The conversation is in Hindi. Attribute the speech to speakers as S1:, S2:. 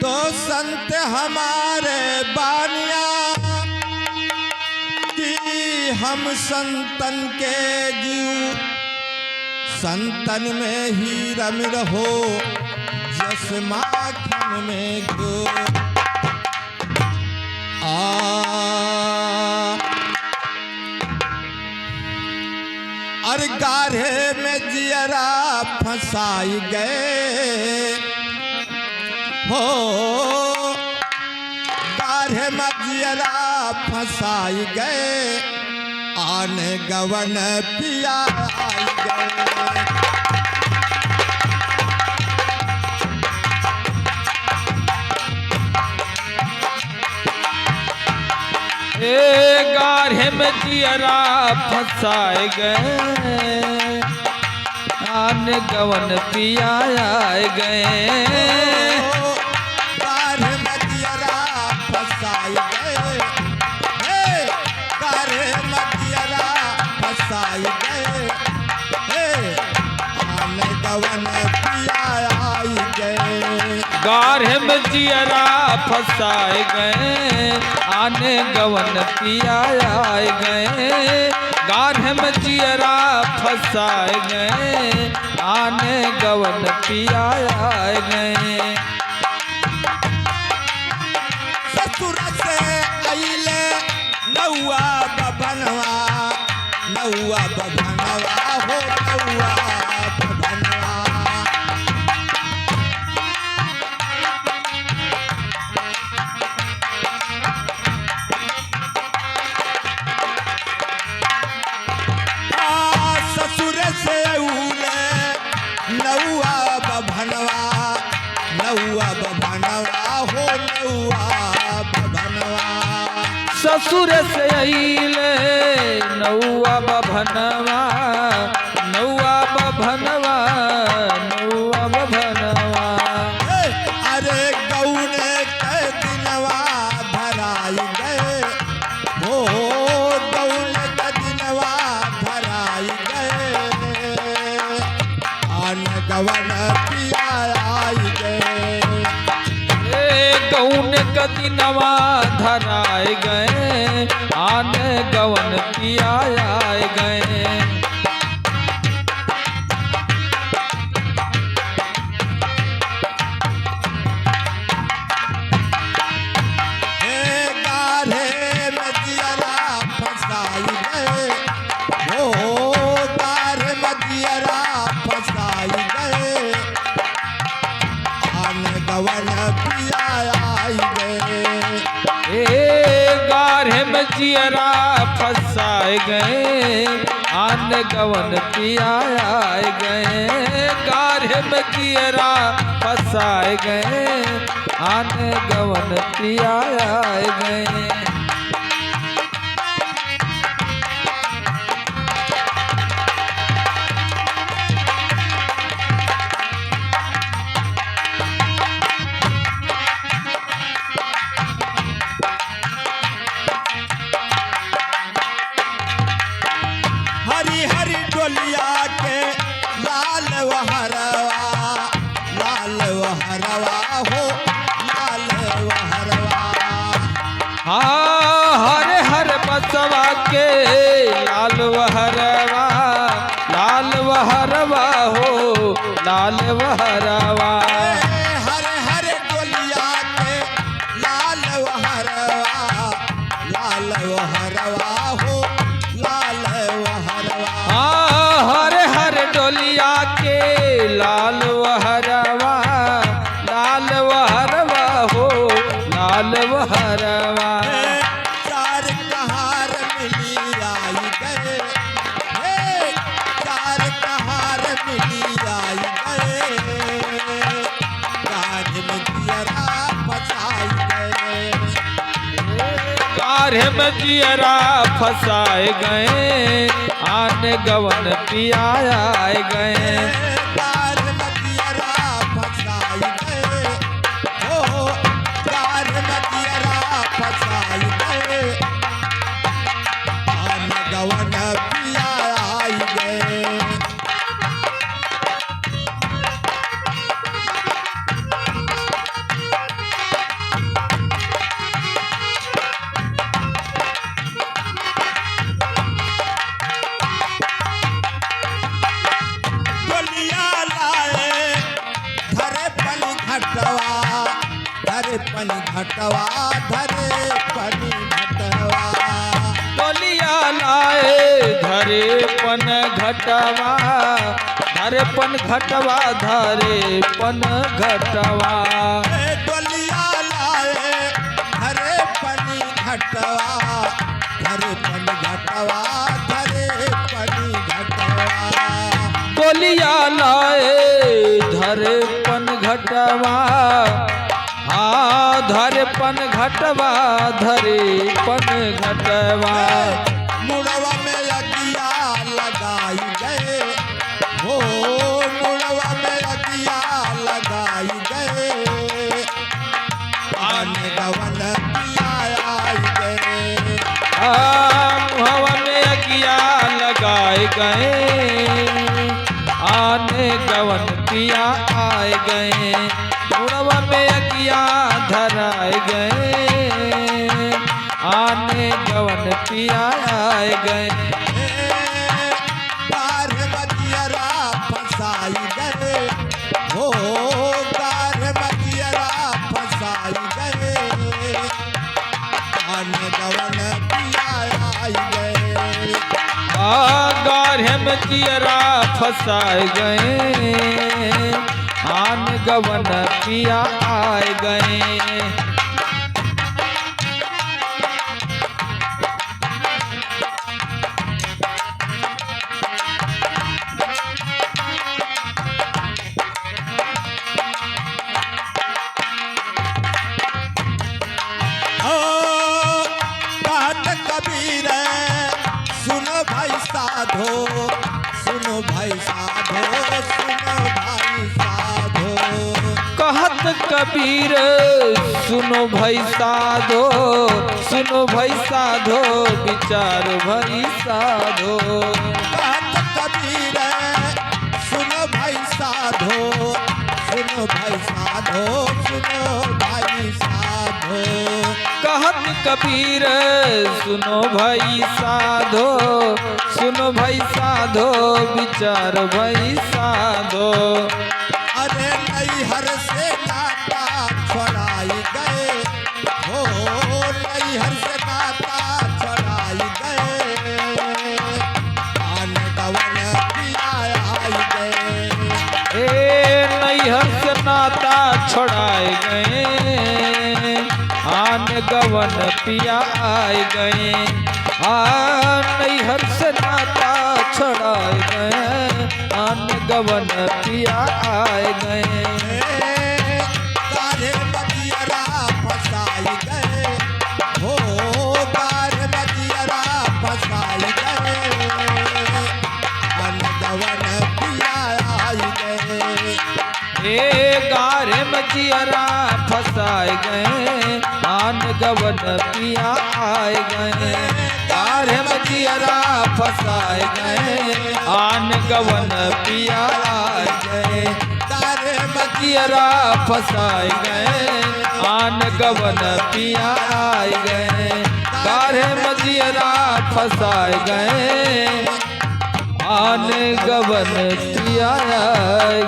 S1: तो संत हमारे बानिया कि हम संतन के जीव, संतन में ही रम रहो जस माखन में घ्यो। और गाढ़े में जियरा फंसाई गए हो, गाढ़े में जियरा फंसाई गए, आने गवन पिया आई गए।
S2: गाढ़े में जियरा फंसाए गए, आन गवन पिया आए गए।
S1: गाढ़े में जियरा फंसाए गए, गाढ़े में जियरा फंसाए गए, आन गवन पिया आई गए।
S2: गाढ़े में जियरा फंसाए गए, आने गवन पिया आए गए। गाढ़े में जियरा फंसाए गए, आने गवन पिया आए गए।
S1: ससुर से अइले नौआ बभनवा, नौआ बभनवा हो नौआ बभनवा। ससुर से अइले नौआ बभनवा, नौआ बभनवा हो नौआ बभनवा।
S2: ससुर से अइले नौआ बभनवा, नौआ बभनवा, नौआ बभनवा।
S1: अरे गौने के दिनवा धराई गए हो, गौने के दिनवा धराई गए, आन गवन पिया आई गए।
S2: गौन कदिनवा धराए गए, आन गवन पिया आए गए।
S1: गाढ़े में जियरा फंसाई गए हो, गाढ़े में जियरा फंसाई गए, आन गवन पिया आई गए।
S2: गाढ़े में जियरा फंसाए गए, आन गवन पिया आए गए। गाढ़े में जियरा फंसाए गए, आन गवन पिया आए गए।
S1: हरी हरी डोलिया के लाल वहरवा, लाल वहरवा हो लाल वहरवा।
S2: हाँ हर हर बसवा के लाल वहरवा, लाल वहरवा हो लाल वहरवा।
S1: हर हर डोलिया के लाल वहरवा, लाल वहरवा हो लाल वहरवा।
S2: हाँ हर हर डोलिया के लाल वहरवा, लाल वहरवा हो लाल वहरवा।
S1: चार कहार मिली आई गए, चार कहार मिली आई गए, गाढ़े में जियरा फंसाई गए।
S2: गाढ़े में जियरा फंसाए गए, आन गवन पिया आए गए।
S1: गाढ़े में जियरा फंसाई गए हो, गाढ़े में जियरा फंसाई गए, आन गवन पिया आई गए। पन घटवा धरे पन घटवा
S2: डोलिया लाए धरे पन घटवा धरे पन घटवा धरे पन घटवा
S1: डोलिया लाए धरे पन घटवा धरे पन घटवा धरे पन घटवा
S2: डोलिया लाए धरे पन घटवा हाँ धरे पन घटवा धरे पन घटवा
S1: मुड़वा में अगिया लगाई गए हो मुड़वा में अगिया लगाई गए आन गवन पिया आई गए
S2: हवा में अगिया लगाए गए आने गवन पिया आए गए मुड़वा में अगिया धराए गए आने गवन पिया आए गए
S1: गार मदियरा फसाई गए हो गार मदियरा फसाई गए आन गवन पिया आई गए
S2: गाढ़े में जियरा फंसाए गए आन गवन पिया आए गए
S1: कबीर सुनो भाई साधो सुनो भाई साधो सुनो भाई साधो
S2: कहत कबीर सुनो भाई साधो सुनो भाई साधो विचार भाई साधो
S1: कहत कबीर सुनो भाई साधो सुनो भाई साधो सुनो भाई साधो
S2: कहत कबीर सुनो भाई साधो सुनो भाई साधो विचार भाई साधो
S1: अरे नैहर से नाता छोड़ाई गए हो नैहर से नाता छोड़ाई गए आन गवन पिया आई गए
S2: ए नैहर से नाता छोड़ाए गए आन गवन पिया आए गए नैहर से नाता छोड़ाए गए आन गवन पिया आए गए
S1: गारे मदियरा फसाई गए हो गारे मदियरा फसाई गए आन गवन पिया आई गए
S2: गारे मजियरा फंसाए गए आन गवन पिया आए गए गारे मजियरा फंसाए गए आन गवन पिया आए गए गारे मजियरा फंसाए गए आन गवन पिया आए गए गारे मजियरा फंसाए गए आन गवन पिया आए